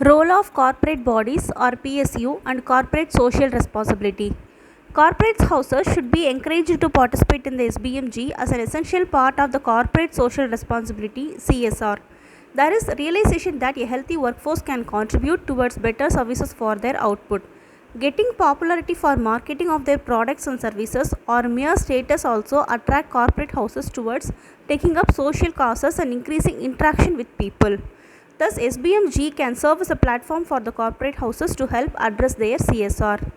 Role of corporate bodies or PSU and corporate social responsibility. Corporate houses should be encouraged to participate in the SBMG as an essential part of the corporate social responsibility CSR. There is realization that a healthy workforce can contribute towards better services for their output. Getting popularity for marketing of their products and services or mere status also attract corporate houses towards taking up social causes and increasing interaction with people. Thus, SBMG can serve as a platform for the corporate houses to help address their CSR.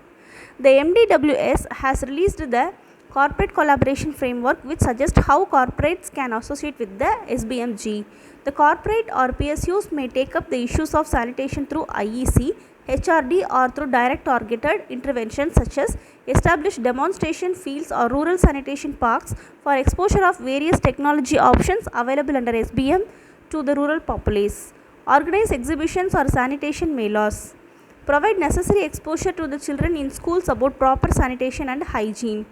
The MDWS has released the Corporate Collaboration Framework, which suggests how corporates can associate with the SBMG. The corporate or PSUs may take up the issues of sanitation through IEC, HRD, or through direct targeted interventions such as establish demonstration fields or rural sanitation parks for exposure of various technology options available under SBM to the rural populace. Organize exhibitions or sanitation melas. Provide necessary exposure to the children in schools about proper sanitation and hygiene.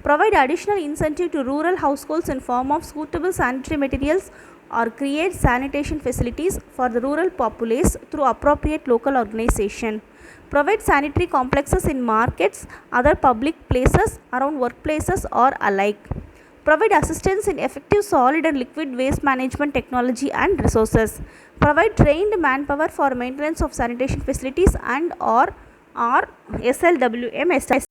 Provide additional incentive to rural households in form of suitable sanitary materials or create sanitation facilities for the rural populace through appropriate local organization. Provide sanitary complexes in markets, other public places, around workplaces or alike. Provide assistance in effective solid and liquid waste management technology and resources. Provide trained manpower for maintenance of sanitation facilities and or SLWM.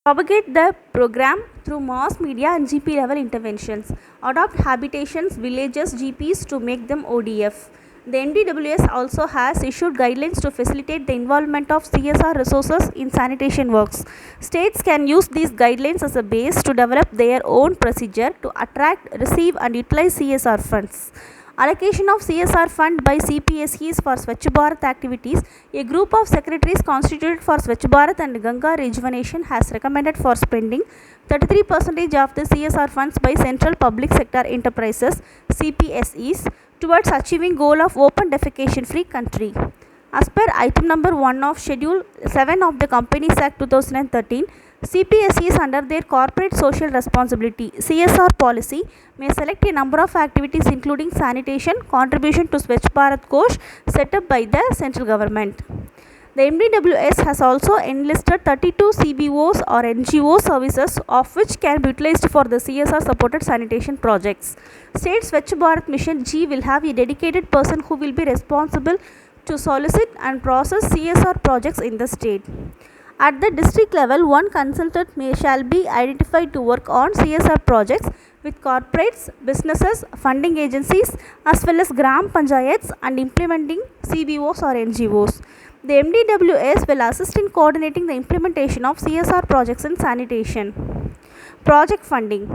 Propagate the program through mass media and GP level interventions. Adopt habitations, villages, GPs to make them ODF. The NDWS also has issued guidelines to facilitate the involvement of CSR resources in sanitation works. States can use these guidelines as a base to develop their own procedure to attract, receive and utilize CSR funds. Allocation of CSR fund by CPSEs for Swachh Bharat activities. A group of secretaries constituted for Swachh Bharat and Ganga Rejuvenation has recommended for spending 33% of the CSR funds by central public sector enterprises CPSEs towards achieving goal of open defecation free country. As per item number 1 of Schedule 7 of the Companies Act 2013, CPSEs under their corporate social responsibility CSR policy may select a number of activities including sanitation, contribution to Swachh Bharat Kosh set up by the central government. The MDWS has also enlisted 32 CBOs or NGO services of which can be utilized for the CSR supported sanitation projects. State Swachh Bharat Mission G will have a dedicated person who will be responsible to solicit and process CSR projects in the state. At the district level, one consultant shall be identified to work on CSR projects with corporates, businesses, funding agencies as well as Gram Panchayats and implementing CBOs or NGOs. The MDWS will assist in coordinating the implementation of CSR projects in sanitation. Project funding.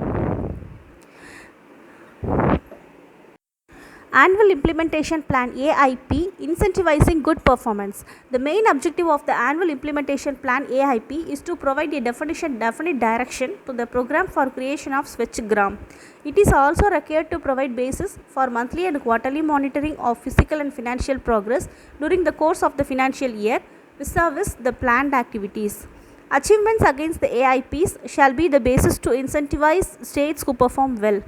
Annual Implementation Plan AIP incentivizing good performance. The main objective of the Annual Implementation Plan AIP is to provide a definite direction to the program for creation of Swachh Gram. It is also required to provide basis for monthly and quarterly monitoring of physical and financial progress during the course of the financial year vis-a-vis the planned activities. Achievements against the AIPs shall be the basis to incentivize states who perform well.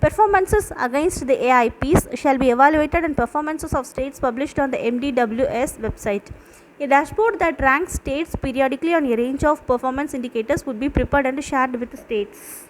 Performances against the AIPs shall be evaluated and performances of states published on the MDWS website. A dashboard that ranks states periodically on a range of performance indicators would be prepared and shared with the states.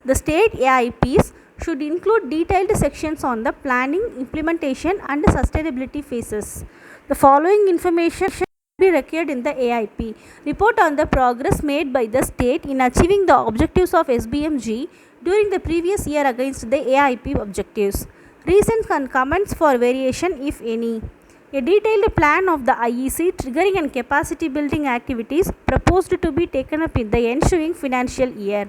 The state AIPs should include detailed sections on the planning, implementation and sustainability phases. The following information should be required in the AIP. Report on the progress made by the state in achieving the objectives of SBMG during the previous year against the AIP objectives. Reasons and comments for variation if any. A detailed plan of the IEC triggering and capacity building activities proposed to be taken up in the ensuing financial year.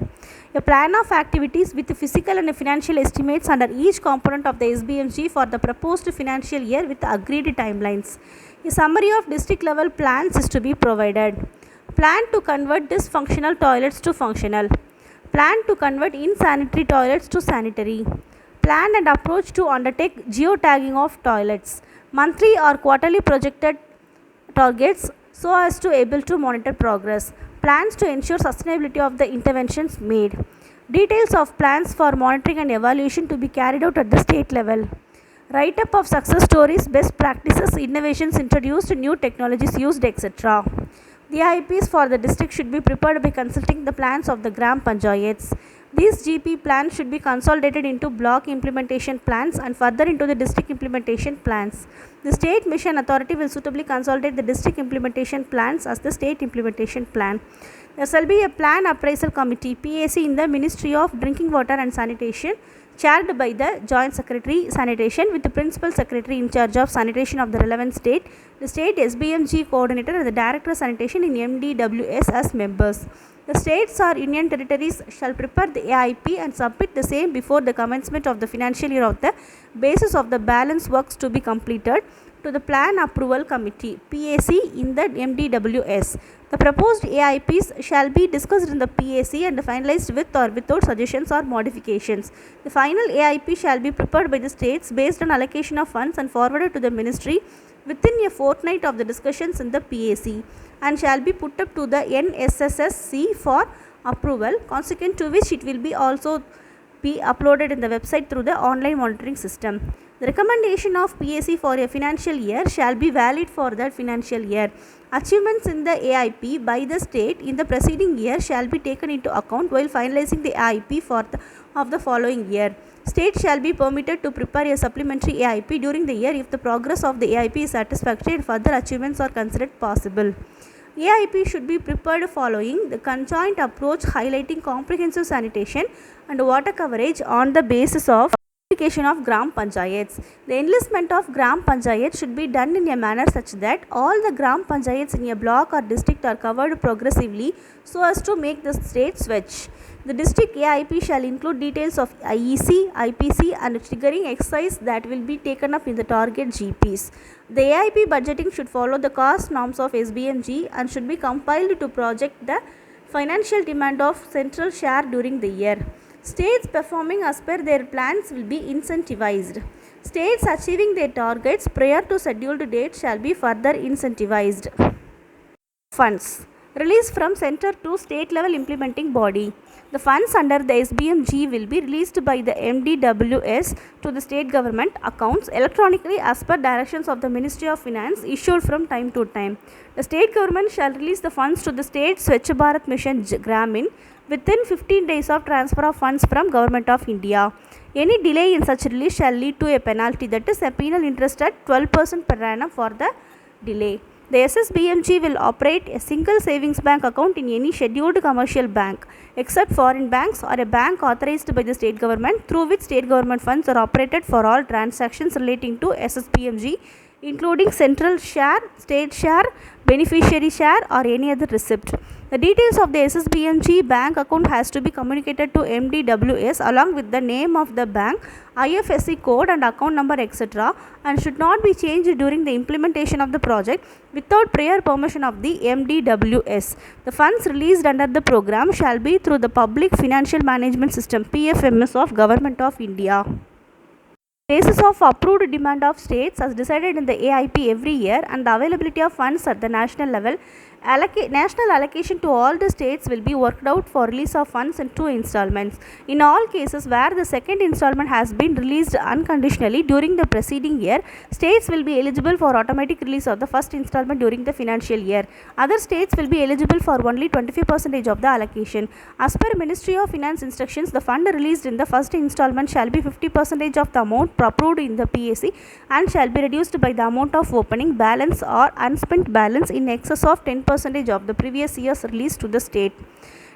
A plan of activities with physical and financial estimates under each component of the SBMG for the proposed financial year with agreed timelines. A summary of district level plans is to be provided. Plan to convert dysfunctional toilets to functional. Plan to convert insanitary toilets to sanitary. Plan and approach to undertake geotagging of toilets. Monthly or quarterly projected targets so as to able to monitor progress. Plans to ensure sustainability of the interventions made. Details of plans for monitoring and evaluation to be carried out at the state level. Write-up of success stories, best practices, innovations introduced, new technologies used, etc. The IPs for the district should be prepared by consulting the plans of the Gram Panchayats. These GP plans should be consolidated into block implementation plans and further into the district implementation plans. The State Mission Authority will suitably consolidate the district implementation plans as the state implementation plan. There shall be a plan appraisal committee PAC in the Ministry of Drinking Water and Sanitation, chaired by the Joint Secretary Sanitation with the Principal Secretary in charge of sanitation of the relevant state, the State SBMG Coordinator and the Director of Sanitation in MDWS as members. The states or union territories shall prepare the AIP and submit the same before the commencement of the financial year of the basis of the balance works to be completed to the Plan Approval Committee PAC in the MDWS. The proposed AIPs shall be discussed in the PAC and finalized with or without suggestions or modifications. The final AIP shall be prepared by the states based on allocation of funds and forwarded to the ministry within a fortnight of the discussions in the PAC and shall be put up to the NSSSC for approval, consequent to which it will be also be uploaded in the website through the online monitoring system. The recommendation of PAC for a financial year shall be valid for that financial year. Achievements in the AIP by the state in the preceding year shall be taken into account while finalizing the AIP of the following year. State shall be permitted to prepare a supplementary AIP during the year if the progress of the AIP is satisfactory and further achievements are considered possible. AIP should be prepared following the conjoint approach highlighting comprehensive sanitation and water coverage on the basis of application of Gram Panchayats. The enlistment of Gram Panchayats should be done in a manner such that all the Gram Panchayats in a block or district are covered progressively so as to make the state Swachh. The district AIP shall include details of IEC, IPC and triggering exercise that will be taken up in the target GPs. The AIP budgeting should follow the cost norms of SBMG and should be compiled to project the financial demand of central share during the year. States performing as per their plans will be incentivized. States achieving their targets prior to scheduled dates shall be further incentivized. Funds released from center to state level implementing body. The funds under the SBMG will be released by the MDWS to the state government accounts electronically as per directions of the Ministry of Finance issued from time to time. The state government shall release the funds to the state Swachh Bharat Mission Gramin within 15 days of transfer of funds from Government of India. Any delay in such release shall lead to a penalty, that is a penal interest at 12% per annum for the delay. The SSBMG will operate a single savings bank account in any scheduled commercial bank except foreign banks or a bank authorized by the state government through which state government funds are operated for all transactions relating to SSBMG, including central share, state share, beneficiary share or any other receipt. The details of the SSBMG bank account has to be communicated to MDWS along with the name of the bank, IFSC code and account number etc. and should not be changed during the implementation of the project without prior permission of the MDWS. The funds released under the program shall be through the Public Financial Management System PFMS of Government of India. Basis of approved demand of states as decided in the AIP every year and the availability of funds at the national level, national allocation to all the states will be worked out for release of funds in 2 installments. In all cases where the second installment has been released unconditionally during the preceding year, states will be eligible for automatic release of the first installment during the financial year. Other states will be eligible for only 25% of the allocation. As per Ministry of Finance instructions, the fund released in the first installment shall be 50% of the amount approved in the PAC and shall be reduced by the amount of opening balance or unspent balance in excess of 10% of the previous year's release to the state.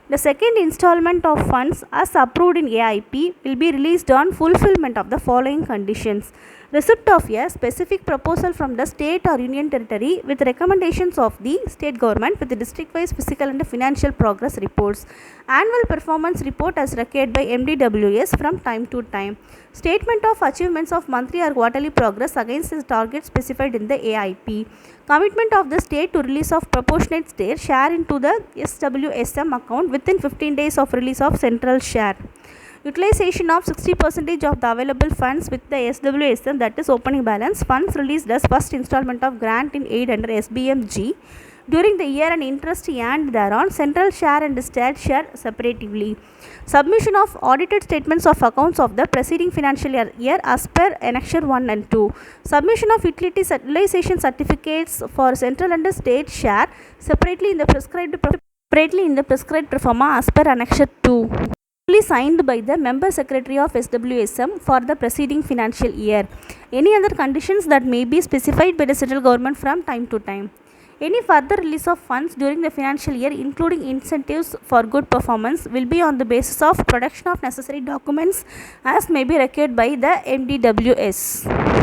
The second installment of funds as approved in AIP will be released on fulfillment of the following conditions: receipt of a specific proposal from the state or union territory with recommendations of the state government with the district-wise physical and financial progress reports, annual performance report as required by MDWS from time to time, statement of achievements of monthly or quarterly progress against the target specified in the AIP, commitment of the state to release of proportionate state share into the SWSM account within 15 days of release of central share, utilization of 60% of the available funds with the SWSM, that is opening balance, funds released as first installment of grant in aid under SBMG during the year and interest earned thereon, central share and state share separately. Submission of audited statements of accounts of the preceding financial year as per Annexure 1 and 2. Submission of utilization certificates for central and state share separately in the prescribed pro forma as per Annexure 2. Signed by the member secretary of SWSM for the preceding financial year. Any other conditions that may be specified by the central government from time to time. Any further release of funds during the financial year, including incentives for good performance, will be on the basis of production of necessary documents as may be required by the MDWS.